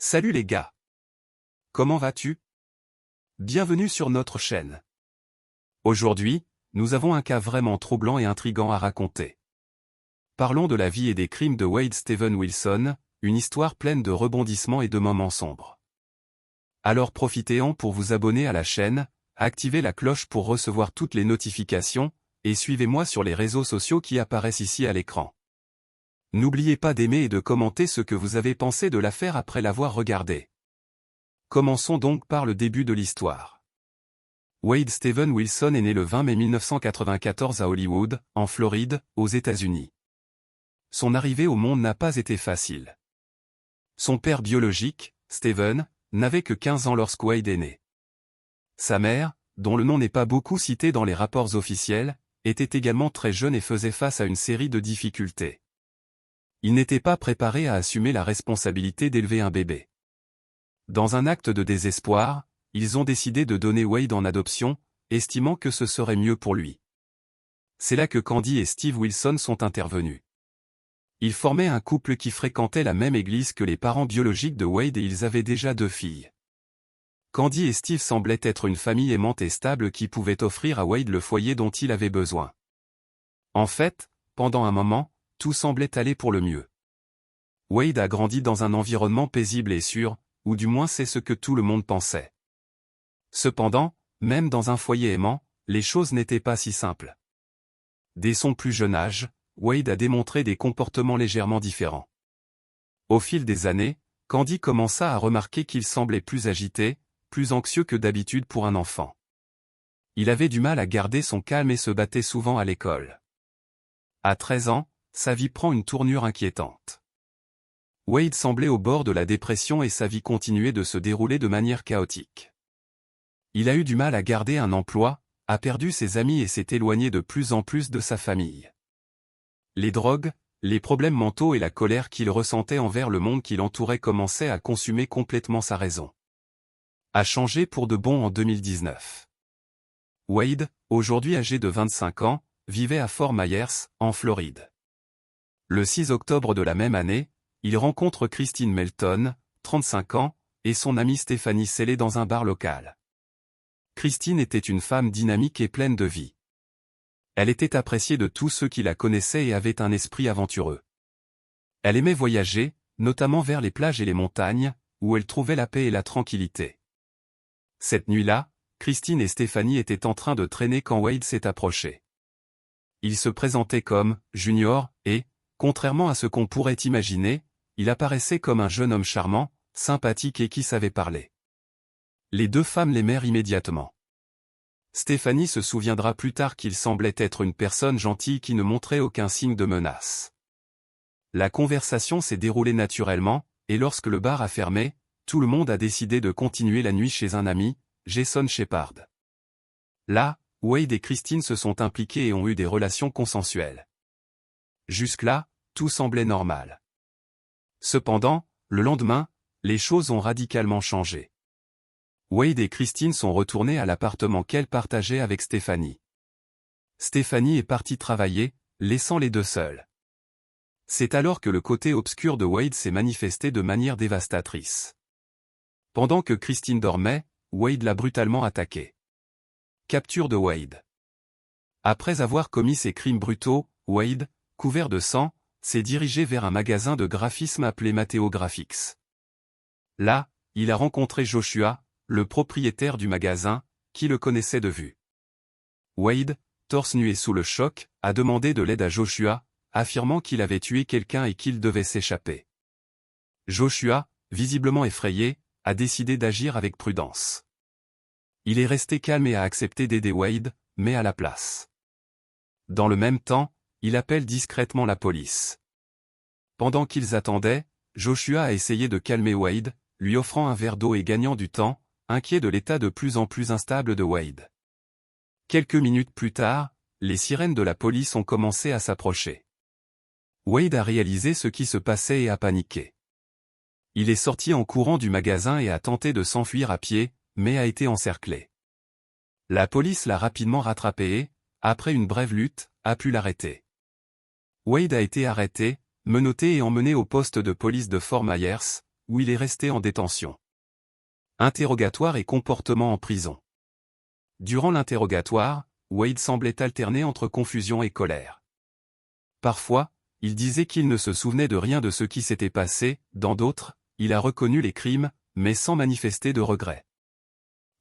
Salut les gars. Comment vas-tu? Bienvenue sur notre chaîne. Aujourd'hui, nous avons un cas vraiment troublant et intrigant à raconter. Parlons de la vie et des crimes de Wade Steven Wilson, une histoire pleine de rebondissements et de moments sombres. Alors profitez-en pour vous abonner à la chaîne, activez la cloche pour recevoir toutes les notifications, et suivez-moi sur les réseaux sociaux qui apparaissent ici à l'écran. N'oubliez pas d'aimer et de commenter ce que vous avez pensé de l'affaire après l'avoir regardée. Commençons donc par le début de l'histoire. Wade Steven Wilson est né le 20 mai 1994 à Hollywood, en Floride, aux États-Unis. Son arrivée au monde n'a pas été facile. Son père biologique, Steven, n'avait que 15 ans lorsque Wade est né. Sa mère, dont le nom n'est pas beaucoup cité dans les rapports officiels, était également très jeune et faisait face à une série de difficultés. Il n'était pas préparé à assumer la responsabilité d'élever un bébé. Dans un acte de désespoir, ils ont décidé de donner Wade en adoption, estimant que ce serait mieux pour lui. C'est là que Candy et Steve Wilson sont intervenus. Ils formaient un couple qui fréquentait la même église que les parents biologiques de Wade et ils avaient déjà 2 filles. Candy et Steve semblaient être une famille aimante et stable qui pouvait offrir à Wade le foyer dont il avait besoin. En fait, pendant un moment, tout semblait aller pour le mieux. Wade a grandi dans un environnement paisible et sûr, ou du moins c'est ce que tout le monde pensait. Cependant, même dans un foyer aimant, les choses n'étaient pas si simples. Dès son plus jeune âge, Wade a démontré des comportements légèrement différents. Au fil des années, Candy commença à remarquer qu'il semblait plus agité, plus anxieux que d'habitude pour un enfant. Il avait du mal à garder son calme et se battait souvent à l'école. À 13 ans, sa vie prend une tournure inquiétante. Wade semblait au bord de la dépression et sa vie continuait de se dérouler de manière chaotique. Il a eu du mal à garder un emploi, a perdu ses amis et s'est éloigné de plus en plus de sa famille. Les drogues, les problèmes mentaux et la colère qu'il ressentait envers le monde qui l'entourait commençaient à consumer complètement sa raison. A changé pour de bon en 2019. Wade, aujourd'hui âgé de 25 ans, vivait à Fort Myers, en Floride. Le 6 octobre de la même année, il rencontre Christine Melton, 35 ans, et son amie Stephanie scellée dans un bar local. Christine était une femme dynamique et pleine de vie. Elle était appréciée de tous ceux qui la connaissaient et avait un esprit aventureux. Elle aimait voyager, notamment vers les plages et les montagnes, où elle trouvait la paix et la tranquillité. Cette nuit-là, Christine et Stephanie étaient en train de traîner quand Wade s'est approché. Il se présentait comme « Junior » et, contrairement à ce qu'on pourrait imaginer, il apparaissait comme un jeune homme charmant, sympathique et qui savait parler. Les 2 femmes l'aimèrent immédiatement. Stephanie se souviendra plus tard qu'il semblait être une personne gentille qui ne montrait aucun signe de menace. La conversation s'est déroulée naturellement, et lorsque le bar a fermé, tout le monde a décidé de continuer la nuit chez un ami, Jason Shepard. Là, Wade et Christine se sont impliqués et ont eu des relations consensuelles. Jusque-là, tout semblait normal. Cependant, le lendemain, les choses ont radicalement changé. Wade et Christine sont retournés à l'appartement qu'elle partageait avec Stephanie. Stephanie est partie travailler, laissant les 2 seuls. C'est alors que le côté obscur de Wade s'est manifesté de manière dévastatrice. Pendant que Christine dormait, Wade l'a brutalement attaquée. Capture de Wade. Après avoir commis ces crimes brutaux, Wade, couvert de sang, s'est dirigé vers un magasin de graphisme appelé Matteo Graphics. Là, il a rencontré Joshua, le propriétaire du magasin, qui le connaissait de vue. Wade, torse nu et sous le choc, a demandé de l'aide à Joshua, affirmant qu'il avait tué quelqu'un et qu'il devait s'échapper. Joshua, visiblement effrayé, a décidé d'agir avec prudence. Il est resté calme et a accepté d'aider Wade, mais à la place. Dans le même temps, il appelle discrètement la police. Pendant qu'ils attendaient, Joshua a essayé de calmer Wade, lui offrant un verre d'eau et gagnant du temps, inquiet de l'état de plus en plus instable de Wade. Quelques minutes plus tard, les sirènes de la police ont commencé à s'approcher. Wade a réalisé ce qui se passait et a paniqué. Il est sorti en courant du magasin et a tenté de s'enfuir à pied, mais a été encerclé. La police l'a rapidement rattrapé et, après une brève lutte, a pu l'arrêter. Wade a été arrêté, menotté et emmené au poste de police de Fort Myers, où il est resté en détention. Interrogatoire et comportement en prison. Durant l'interrogatoire, Wade semblait alterner entre confusion et colère. Parfois, il disait qu'il ne se souvenait de rien de ce qui s'était passé, dans d'autres, il a reconnu les crimes, mais sans manifester de regret.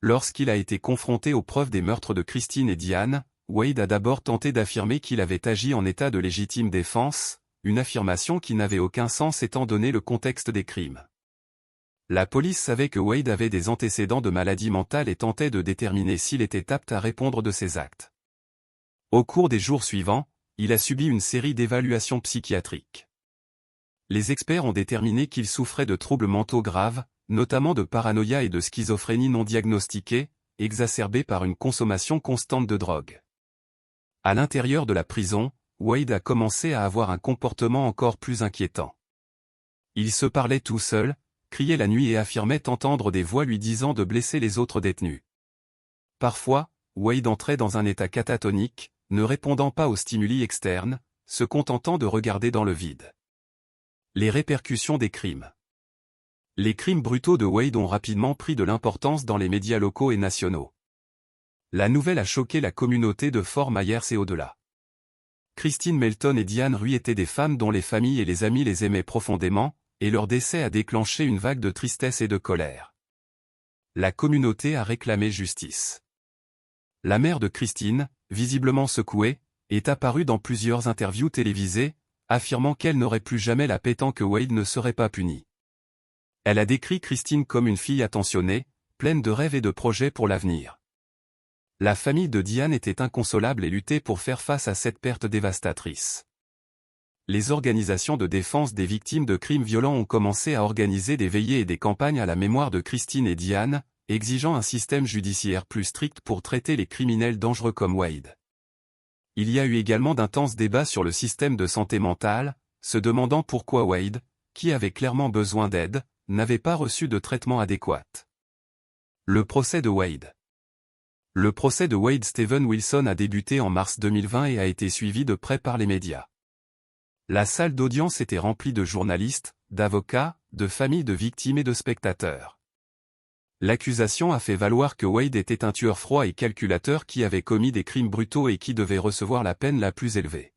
Lorsqu'il a été confronté aux preuves des meurtres de Christine et Diane, Wade a d'abord tenté d'affirmer qu'il avait agi en état de légitime défense, une affirmation qui n'avait aucun sens étant donné le contexte des crimes. La police savait que Wade avait des antécédents de maladie mentale et tentait de déterminer s'il était apte à répondre de ses actes. Au cours des jours suivants, il a subi une série d'évaluations psychiatriques. Les experts ont déterminé qu'il souffrait de troubles mentaux graves, notamment de paranoïa et de schizophrénie non diagnostiquée, exacerbée par une consommation constante de drogue. À l'intérieur de la prison, Wade a commencé à avoir un comportement encore plus inquiétant. Il se parlait tout seul, criait la nuit et affirmait entendre des voix lui disant de blesser les autres détenus. Parfois, Wade entrait dans un état catatonique, ne répondant pas aux stimuli externes, se contentant de regarder dans le vide. Les répercussions des crimes. Les crimes brutaux de Wade ont rapidement pris de l'importance dans les médias locaux et nationaux. La nouvelle a choqué la communauté de Fort Myers et au-delà. Christine Melton et Diane Rui étaient des femmes dont les familles et les amis les aimaient profondément, et leur décès a déclenché une vague de tristesse et de colère. La communauté a réclamé justice. La mère de Christine, visiblement secouée, est apparue dans plusieurs interviews télévisées, affirmant qu'elle n'aurait plus jamais la paix tant que Wade ne serait pas puni. Elle a décrit Christine comme une fille attentionnée, pleine de rêves et de projets pour l'avenir. La famille de Diane était inconsolable et luttait pour faire face à cette perte dévastatrice. Les organisations de défense des victimes de crimes violents ont commencé à organiser des veillées et des campagnes à la mémoire de Christine et Diane, exigeant un système judiciaire plus strict pour traiter les criminels dangereux comme Wade. Il y a eu également d'intenses débats sur le système de santé mentale, se demandant pourquoi Wade, qui avait clairement besoin d'aide, n'avait pas reçu de traitement adéquat. Le procès de Wade. Le procès de Wade Steven Wilson a débuté en mars 2020 et a été suivi de près par les médias. La salle d'audience était remplie de journalistes, d'avocats, de familles de victimes et de spectateurs. L'accusation a fait valoir que Wade était un tueur froid et calculateur qui avait commis des crimes brutaux et qui devait recevoir la peine la plus élevée.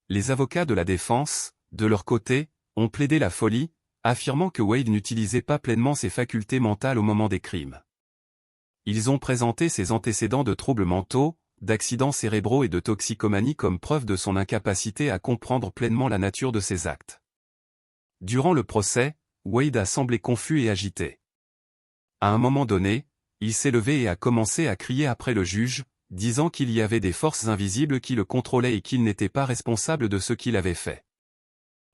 Les avocats de la défense, de leur côté, ont plaidé la folie, affirmant que Wade n'utilisait pas pleinement ses facultés mentales au moment des crimes. Ils ont présenté ses antécédents de troubles mentaux, d'accidents cérébraux et de toxicomanie comme preuve de son incapacité à comprendre pleinement la nature de ses actes. Durant le procès, Wade a semblé confus et agité. À un moment donné, il s'est levé et a commencé à crier après le juge, disant qu'il y avait des forces invisibles qui le contrôlaient et qu'il n'était pas responsable de ce qu'il avait fait.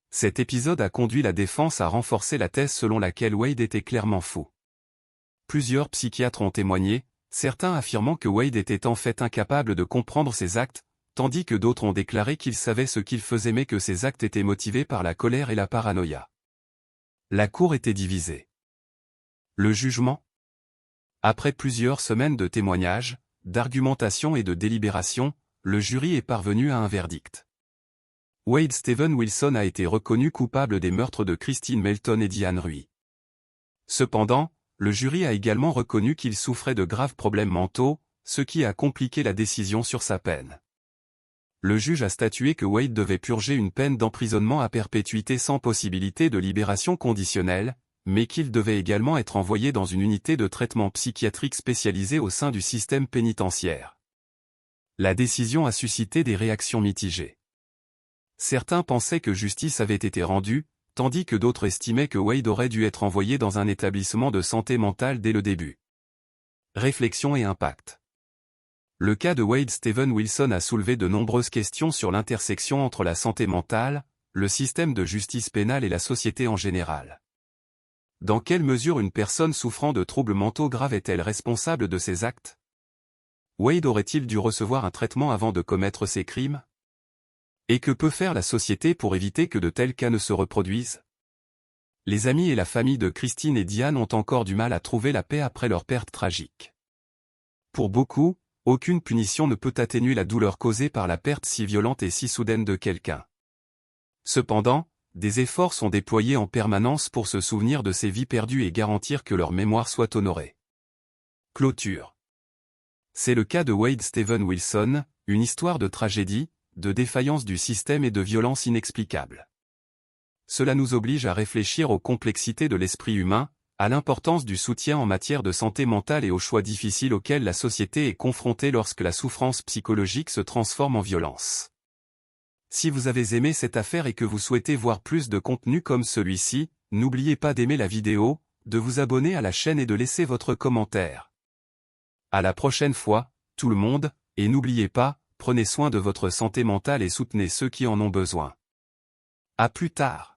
Cet épisode a conduit la défense à renforcer la thèse selon laquelle Wade était clairement fou. Plusieurs psychiatres ont témoigné, certains affirmant que Wade était en fait incapable de comprendre ses actes, tandis que d'autres ont déclaré qu'il savait ce qu'il faisait mais que ses actes étaient motivés par la colère et la paranoïa. La cour était divisée. Le jugement. Après plusieurs semaines de témoignages, d'argumentation et de délibération, le jury est parvenu à un verdict. Wade Steven Wilson a été reconnu coupable des meurtres de Christine Melton et Diane Rui. Cependant, le jury a également reconnu qu'il souffrait de graves problèmes mentaux, ce qui a compliqué la décision sur sa peine. Le juge a statué que Wade devait purger une peine d'emprisonnement à perpétuité sans possibilité de libération conditionnelle, mais qu'il devait également être envoyé dans une unité de traitement psychiatrique spécialisée au sein du système pénitentiaire. La décision a suscité des réactions mitigées. Certains pensaient que justice avait été rendue, tandis que d'autres estimaient que Wade aurait dû être envoyé dans un établissement de santé mentale dès le début. Réflexion et impact. Le cas de Wade Steven Wilson a soulevé de nombreuses questions sur l'intersection entre la santé mentale, le système de justice pénale et la société en général. Dans quelle mesure une personne souffrant de troubles mentaux graves est-elle responsable de ses actes? Wade aurait-il dû recevoir un traitement avant de commettre ses crimes? Et que peut faire la société pour éviter que de tels cas ne se reproduisent? Les amis et la famille de Christine et Diane ont encore du mal à trouver la paix après leur perte tragique. Pour beaucoup, aucune punition ne peut atténuer la douleur causée par la perte si violente et si soudaine de quelqu'un. Cependant, des efforts sont déployés en permanence pour se souvenir de ces vies perdues et garantir que leur mémoire soit honorée. Clôture. C'est le cas de Wade Steven Wilson, une histoire de tragédie, de défaillance du système et de violence inexplicable. Cela nous oblige à réfléchir aux complexités de l'esprit humain, à l'importance du soutien en matière de santé mentale et aux choix difficiles auxquels la société est confrontée lorsque la souffrance psychologique se transforme en violence. Si vous avez aimé cette affaire et que vous souhaitez voir plus de contenu comme celui-ci, n'oubliez pas d'aimer la vidéo, de vous abonner à la chaîne et de laisser votre commentaire. À la prochaine fois, tout le monde, et n'oubliez pas, prenez soin de votre santé mentale et soutenez ceux qui en ont besoin. À plus tard.